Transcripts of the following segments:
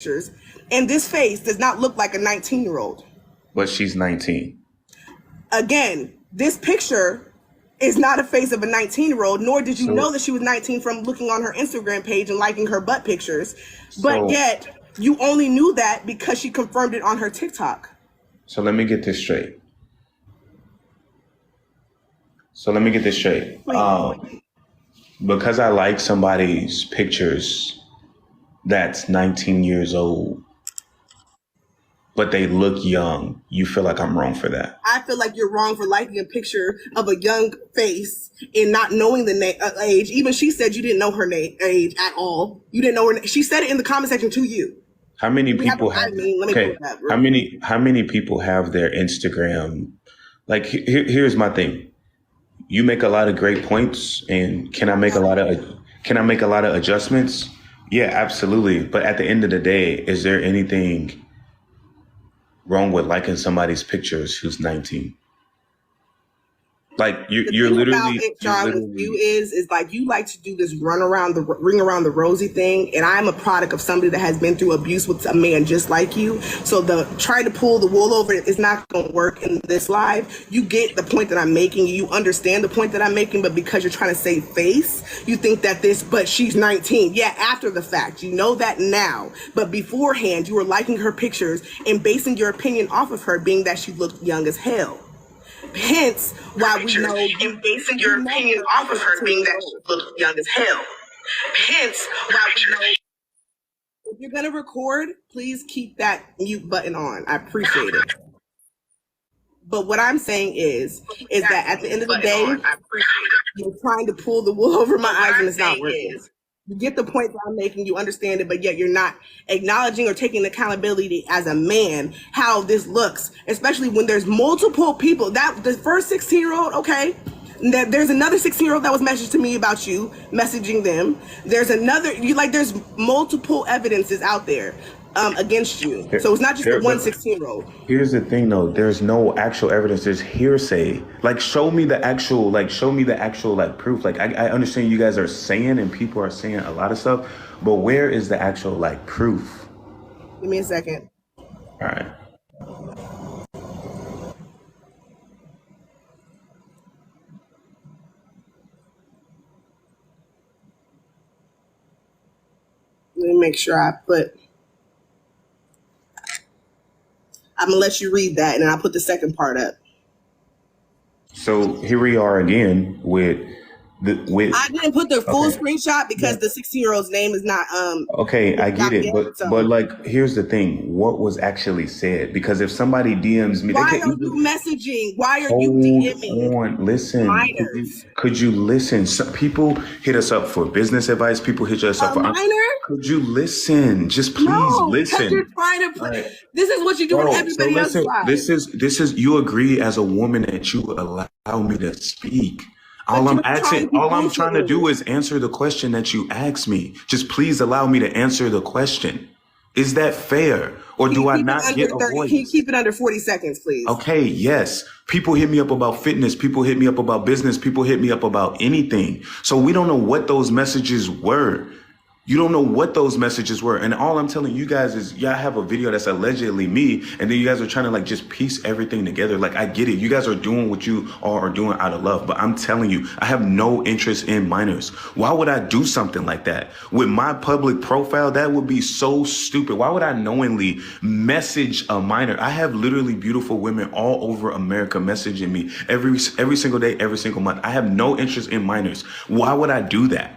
pictures, and this face does not look like a 19-year-old. But she's 19. Again, this picture is not a face of a 19-year-old, nor did you know that she was 19 from looking on her Instagram page and liking her butt pictures. But yet, you only knew that because she confirmed it on her TikTok. So let me get this straight. Because I like somebody's pictures that's 19 years old, but they look young, you feel like I'm wrong for that? I feel like you're wrong for liking a picture of a young face and not knowing the age. Even she said you didn't know her age at all. You didn't know her. She said it in the comment section to you. How many people have? Okay, how many people have their Instagram? Like, here's my thing. You make a lot of great points, and can I make a lot of adjustments? Yeah, absolutely. But at the end of the day, is there anything wrong with liking somebody's pictures who's 19? Like you're literally, with you is like you like to do this ring around the rosy thing, and I'm a product of somebody that has been through abuse with a man just like you. So try to pull the wool over it is not going to work in this live. You get the point that I'm making, you understand the point that I'm making, but because you're trying to save face, you think that but she's 19. Yeah, after the fact, you know that now, but beforehand, you were liking her pictures and basing your opinion off of her, being that she looked young as hell. Hence, why we know and basing your opinion off of her being that she looks young as hell. Hence, why we know. If you're gonna record, please keep that mute button on. I appreciate it. But what I'm saying is that at the end of the day, you're trying to pull the wool over my eyes and it's not working. You get the point that I'm making, you understand it, but yet you're not acknowledging or taking accountability as a man how this looks, especially when there's multiple people. That the first 16-year-old, okay, there's another 16-year-old that was messaged to me about you, messaging them. There's another, there's multiple evidences out there against you. So it's not just the one 16-year-old. Here's the thing though, there's no actual evidence, there's hearsay. Like show me the actual proof. Like I understand you guys are saying and people are saying a lot of stuff, but where is the actual proof? Give me a second. All right. Let me make sure I'm gonna let you read that, and then I'll put the second part up. So here we are again with I didn't put the full screenshot because the 16-year-old's name is not okay, I get it, but here's the thing: what was actually said? Because if somebody DMs me, why are you messaging? Why are you DMing? Listen, could you listen? Some people hit us up for business advice. People hit us up for minor. Could you listen? Just please listen. You're trying to put. This is what you do in everybody else's life. This is. You agree as a woman that you allow me to speak. All I'm trying to do is answer the question that you asked me. Just please allow me to answer the question. Is that fair? Or do I not get a voice? Can you keep it under 40 seconds, please? Okay, yes. People hit me up about fitness. People hit me up about business. People hit me up about anything. So we don't know what those messages were. You don't know what those messages were. And all I'm telling you guys is y'all have a video that's allegedly me. And then you guys are trying to just piece everything together. I get it. You guys are doing what you are doing out of love. But I'm telling you, I have no interest in minors. Why would I do something like that? With my public profile, that would be so stupid. Why would I knowingly message a minor? I have literally beautiful women all over America messaging me every single day, every single month. I have no interest in minors. Why would I do that?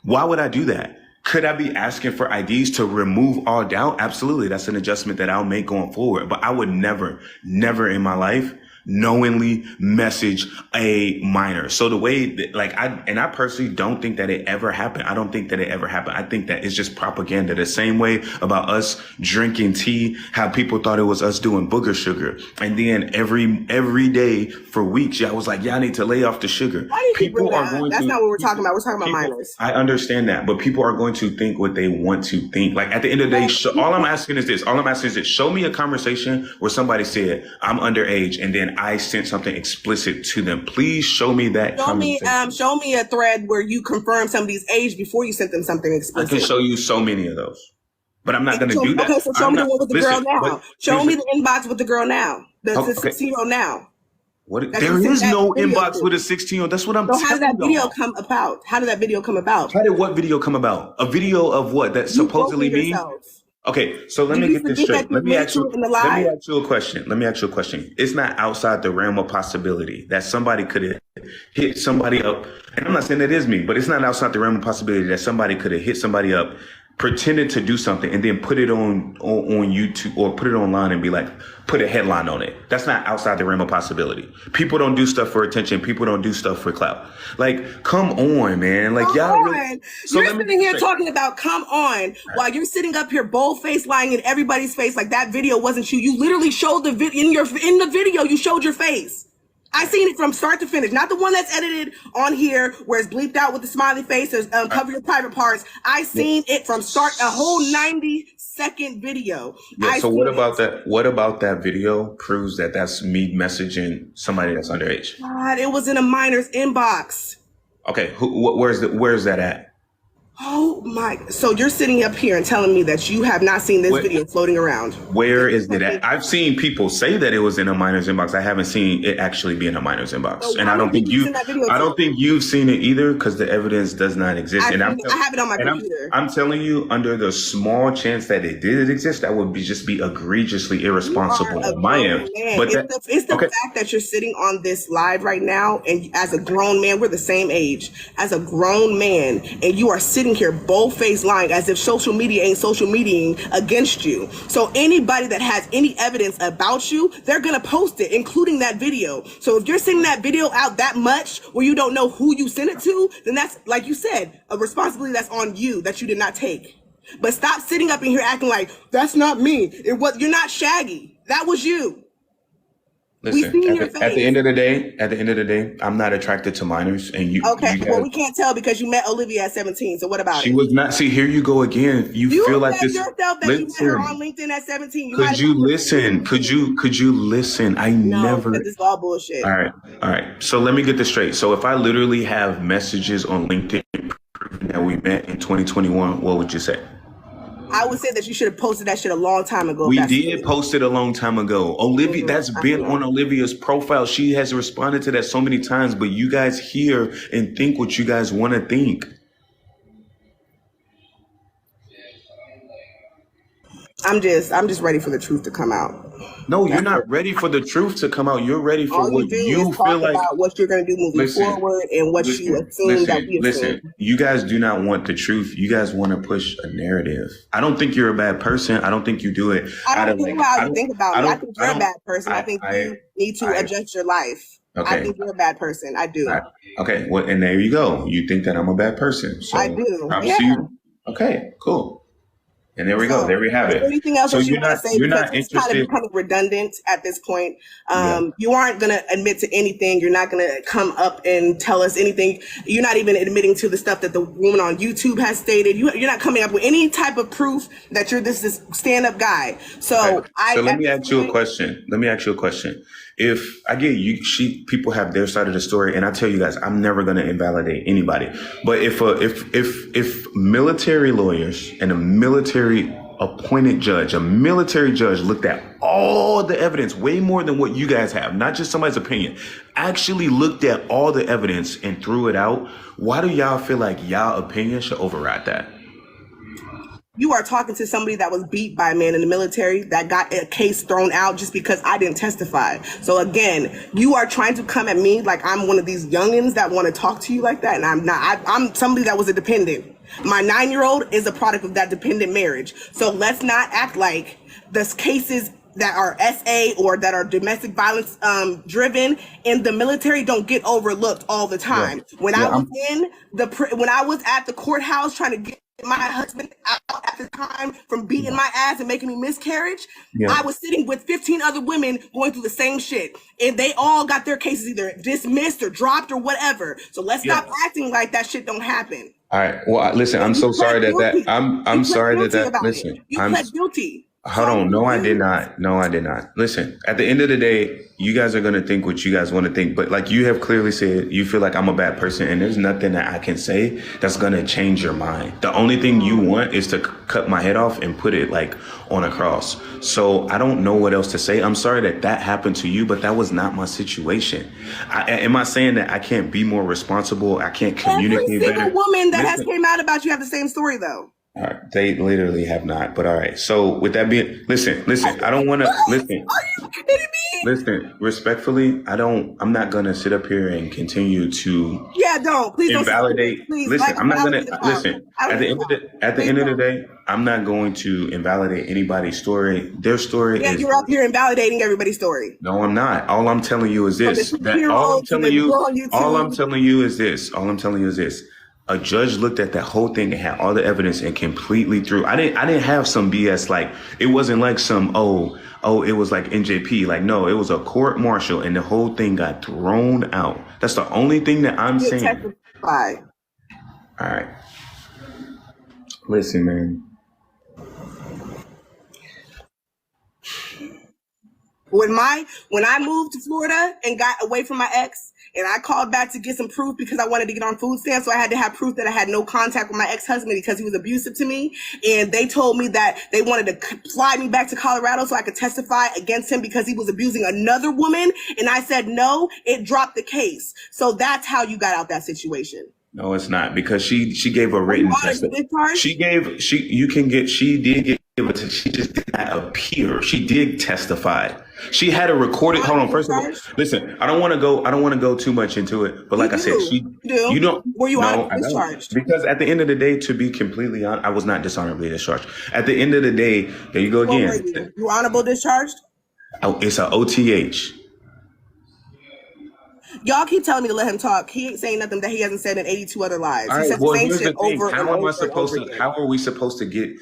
Why would I do that? Could I be asking for IDs to remove all doubt? Absolutely. That's an adjustment that I'll make going forward. But I would never in my life knowingly message a minor. So the way that I personally don't think that it ever happened. I don't think that it ever happened. I think that it's just propaganda. The same way about us drinking tea, how people thought it was us doing booger sugar. And then every day for weeks, y'all was like, y'all need to lay off the sugar. People are going That's not what we're talking about. We're talking about minors. I understand that, but people are going to think what they want to think. At the end of the day, all I'm asking is this. All I'm asking is this. Show me a conversation where somebody said, I'm underage, and then I sent something explicit to them. Please show me that. Show me a thread where you confirm somebody's age before you sent them something explicit. I can show you so many of those. But I'm not going to Show, do that. okay, so show I'm me the not, one with the girl listen, now. but Show me the inbox with the girl now. The okay. 16-year-old now. What? There is no inbox with a 16-year-old. That's what I'm telling you. So how did that video come about? How did that video come about? How did what video come about? A video of what? That supposedly me? Okay, so let me get this straight. Let me ask you a question. Let me ask you a question. It's not outside the realm of possibility that somebody could have hit somebody up. And I'm not saying that is me, but it's not outside the realm of possibility that somebody could have hit somebody up, pretended to do something, and then put it on YouTube or put it online and be like, put a headline on it. That's not outside the realm of possibility. People don't do stuff for attention. People don't do stuff for clout. Like, come on, man. Like, y'all. Really, so you're sitting here talking about come on while you're sitting up here bold-faced lying in everybody's face like that video wasn't you. You literally showed the video in the video. You showed your face. I seen it from start to finish, not the one that's edited on here where it's bleeped out with the smiley face or cover your private parts. I seen it from start, a whole 90-second video. Yeah, so what about that? What about that video proves that that's me messaging somebody that's underage? God, it was in a minor's inbox. Okay, where's that at? Oh my! So you're sitting up here and telling me that you have not seen this video floating around. Where is it at? I've seen people say that it was in a minor's inbox. I haven't seen it actually be in a minor's inbox, and I don't think you've seen it either because the evidence does not exist. I have it on my computer. I'm telling you, under the small chance that it did exist, that would just be egregiously irresponsible on my end. But it's the fact that you're sitting on this live right now, and as a grown man, we're the same age. As a grown man, and you are sitting here bold-faced lying as if social media ain't social mediaing against you. So anybody that has any evidence about you, they're gonna post it, including that video. So if you're sending that video out that much where you don't know who you sent it to, then that's, like you said, a responsibility that's on you that you did not take. But stop sitting up in here acting like that's not me. You're not Shaggy. That was you. Listen, at the end of the day, I'm not attracted to minors, and you. Okay, well, we can't tell because you met Olivia at 17. So what about it? She was not. See, here you go again. You feel like this. Yourself that you met her on LinkedIn at 17. Could you listen? Could you listen? Never. This is all bullshit. All right. So let me get this straight. So if I literally have messages on LinkedIn proving that we met in 2021, what would you say? I would say that you should have posted that shit a long time ago. We did post it a long time ago. Olivia, that's been on Olivia's profile. She has responded to that so many times, but you guys hear and think what you guys want to think. I'm just ready for the truth to come out. No, you're not ready for the truth to come out. You're ready for what you feel like. About what you're going to do moving forward and what you assume that we assume. Listen, you guys do not want the truth. You guys want to push a narrative. I don't think you're a bad person. I don't think you do it. I don't think how you think about me. I think you're a bad person. I think you need to adjust your life. Okay. I think you're a bad person. I do. Okay. Well, and there you go. You think that I'm a bad person. So I do. Okay, cool. And there we go. There we have it. Anything else that you want to say? You're not interested. It's kind of becoming redundant at this point. You aren't going to admit to anything. You're not going to come up and tell us anything. You're not even admitting to the stuff that the woman on YouTube has stated. You're not coming up with any type of proof that you're this stand-up guy. So let me ask you a question. If I get people have their side of the story, and I tell you guys, I'm never going to invalidate anybody. But if military lawyers and a military appointed judge, a military judge looked at all the evidence, way more than what you guys have, not just somebody's opinion, actually looked at all the evidence and threw it out, why do y'all feel like y'all opinion should override that? You are talking to somebody that was beat by a man in the military that got a case thrown out just because I didn't testify. So again, you are trying to come at me like I'm one of these youngins that want to talk to you like that. And I'm not. I'm somebody that was a dependent. My 9-year-old is a product of that dependent marriage. So let's not act like the cases that are SA or that are domestic violence driven in the military don't get overlooked all the time. When I was at the courthouse trying to get my husband out at the time from beating my ass and making me miscarriage, I was sitting with 15 other women going through the same shit, and they all got their cases either dismissed or dropped or whatever. So let's stop acting like that shit don't happen. All right. Well, listen, I'm so sorry that I'm sorry that listen. You pled guilty. Hold on. No, I did not. No, I did not. Listen, at the end of the day, you guys are going to think what you guys want to think. But like you have clearly said, you feel like I'm a bad person and there's nothing that I can say that's going to change your mind. The only thing you want is to cut my head off and put it like on a cross. So I don't know what else to say. I'm sorry that that happened to you, but that was not my situation. Am I saying that I can't be more responsible? I can't communicate Every single better? woman that has Listen. came out about you have the same story, though. All right, they literally have not, but all right. So with that being, listen, I don't want to listen. Are you kidding me? Listen, respectfully, I'm not going to sit up here and continue to Yeah, don't. Please don't. invalidate. Please, Listen, like, I'm not I going don't to need to listen. I don't At the need end of to the at the end of the day, I'm not going to invalidate anybody's story. Their story Yeah, is. you're up here invalidating everybody's story. No, I'm not. All I'm telling you is this. That all I'm telling you. All I'm telling you is this. All I'm telling you is this. A judge looked at that whole thing and had all the evidence and completely threw. I didn't have some BS. Like it wasn't like some it was like NJP. Like no, it was a court martial and the whole thing got thrown out. That's the only thing that I'm saying. Testify. All right. Listen, man. When I moved to Florida and got away from my ex, and I called back to get some proof because I wanted to get on food stamps, so I had to have proof that I had no contact with my ex-husband because he was abusive to me. And they told me that they wanted to fly me back to Colorado so I could testify against him because he was abusing another woman. And I said no. It dropped the case. So that's how you got out that situation. No, it's not because she gave a written testimony. She did get it. She just did not appear. She did testify. She had a recorded. Hold on. First of all, listen. I don't want to go too much into it. But like I said, you don't. Were you discharged? Because at the end of the day, to be completely honest, I was not dishonorably discharged. At the end of the day, there you go again. You honorable discharged? Oh, it's a OTH. Y'all keep telling me to let him talk. He ain't saying nothing that he hasn't said in 82 other lives. All right, he said well, the same here's shit the thing. over and over again. How are we supposed to get?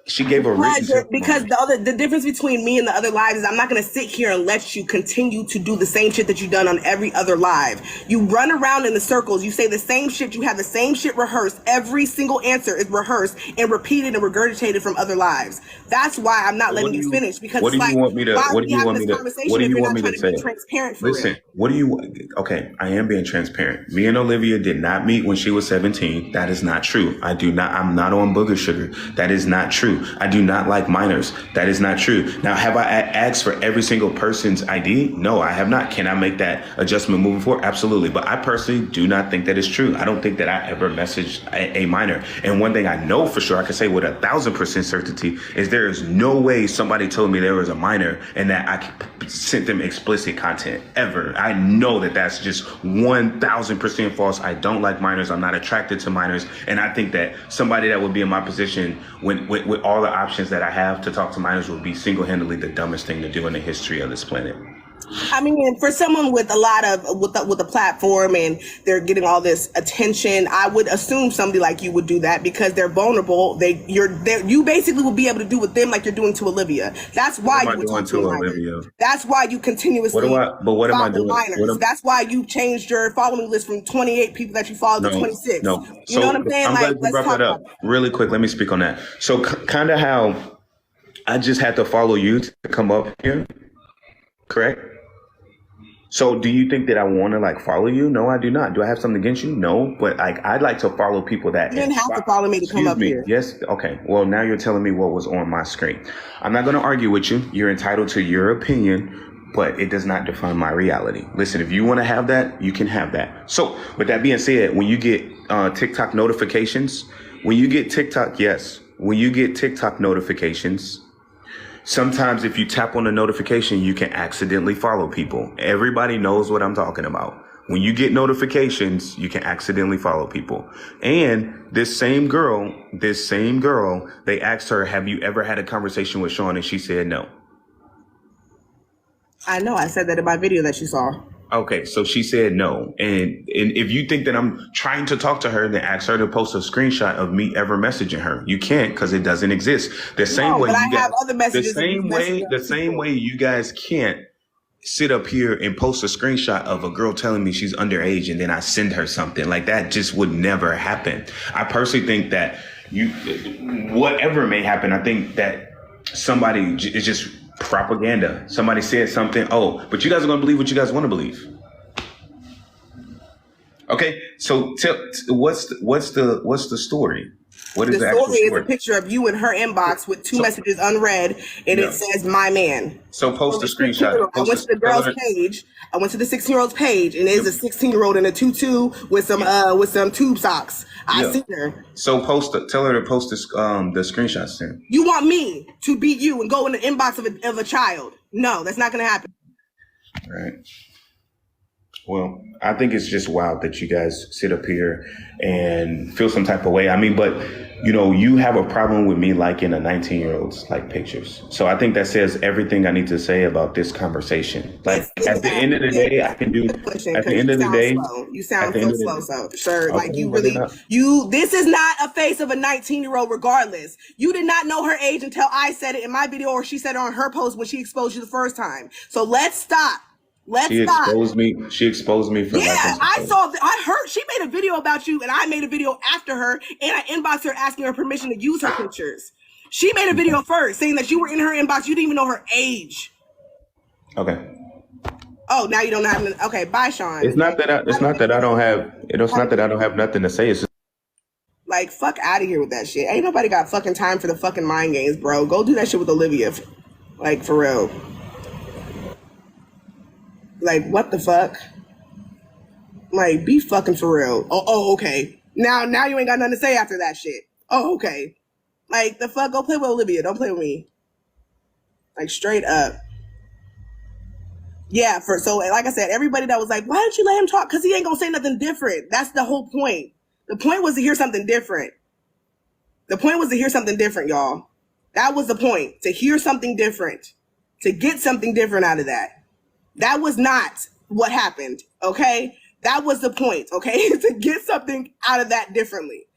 She gave a written because the difference between me and the other lives is I'm not going to sit here and let you continue to do the same shit that you've done on every other live. You run around in the circles. You say the same shit. You have the same shit rehearsed. Every single answer is rehearsed and repeated and regurgitated from other lives. That's why I'm not letting you finish because what do you want me to? What do you want me to? What do you want me to say? Transparent for Listen, what do you? Okay, I am being transparent. Me and Olivia did not meet when she was 17. That is not true. I'm not on booger sugar. That is not true. I do not like minors. That is not true. Now, have I asked for every single person's ID? No, I have not. Can I make that adjustment moving forward? Absolutely. But I personally do not think that is true. I don't think that I ever messaged a minor. And one thing I know for sure, I can say with 1,000% certainty, is there is no way somebody told me there was a minor and that I sent them explicit content ever. I know that that's just 1,000% false. I don't like minors. I'm not attracted to minors. And I think that somebody that would be in my position with all the options that I have to talk to minors would be single-handedly the dumbest thing to do in the history of this planet. I mean, for someone with a lot of with a platform and they're getting all this attention, I would assume somebody like you would do that because they're vulnerable. You basically will be able to do with them like you're doing to Olivia. That's why you would talk to Olivia. That's why you continuously. What am I doing? That's why you changed your following list from 28 people that you followed to 26. No, you know what I'm saying? I'm glad you brought that up. Really quick, let me speak on that. So kind of how I just had to follow you to come up here, correct? So do you think that I want to follow you? No, I do not. Do I have something against you? No, but I'd like to follow people that. You didn't have to follow me to come up here. Yes. Okay. Well, now you're telling me what was on my screen. I'm not going to argue with you. You're entitled to your opinion, but it does not define my reality. Listen, if you want to have that, you can have that. So with that being said, when you get TikTok notifications, when you get TikTok notifications, sometimes if you tap on the notification, you can accidentally follow people. Everybody knows what I'm talking about. When you get notifications, you can accidentally follow people. And this same girl, they asked her, have you ever had a conversation with Sean? And she said no. I know. I said that in my video that you saw. Okay, so she said no. And if you think that I'm trying to talk to her, then ask her to post a screenshot of me ever messaging her. You can't because it doesn't exist. The same way you guys can't sit up here and post a screenshot of a girl telling me she's underage and then I send her something. Like that just would never happen. I personally think that whatever may happen, I think that somebody, it's just propaganda. Somebody said something. Oh, but you guys are going to believe what you guys want to believe. Okay, so what's the story? What is The the actual story is a story? picture of you in her inbox with two messages unread, and Yeah. it says "my man." So post a screenshot. I went to the girl's page. I went to the 16-year-old's page, and there's a 16-year-old in a tutu with some tube socks. I see her. So tell her to post this, the screenshots then. You want me to beat you and go in the inbox of a child? No, that's not going to happen. Right. Well, I think it's just wild that you guys sit up here and feel some type of way. I mean, but you have a problem with me liking a 19-year-old's like pictures. So I think that says everything I need to say about this conversation. Like at the end of the day, I can do. At the end of the day, you sound so slow. So sure, okay, like you really, This is not a face of a 19-year-old. Regardless, you did not know her age until I said it in my video, or she said it on her post when she exposed you the first time. So let's stop. She exposed me. She exposed me for I heard she made a video about you, and I made a video after her, and I inboxed her asking her permission to use her pictures. She made a video first saying that you were in her inbox. You didn't even know her age. Okay. Oh, now you don't have. Okay, bye, Sean. It's not that I don't have nothing to say. It's just, like, fuck out of here with that shit. Ain't nobody got fucking time for the fucking mind games, bro. Go do that shit with Olivia. Like, for real. Like, what the fuck? Like, be fucking for real. Oh, okay. Now you ain't got nothing to say after that shit. Oh, okay. Like, the fuck? Go play with Olivia. Don't play with me. Like, straight up. Yeah, so like I said, everybody that was like, why didn't you let him talk? Because he ain't gonna say nothing different. That's the whole point. The point was to hear something different. The point was to hear something different, y'all. That was the point. To hear something different. To get something different out of that. That was not what happened, okay? That was the point, okay? To get something out of that differently.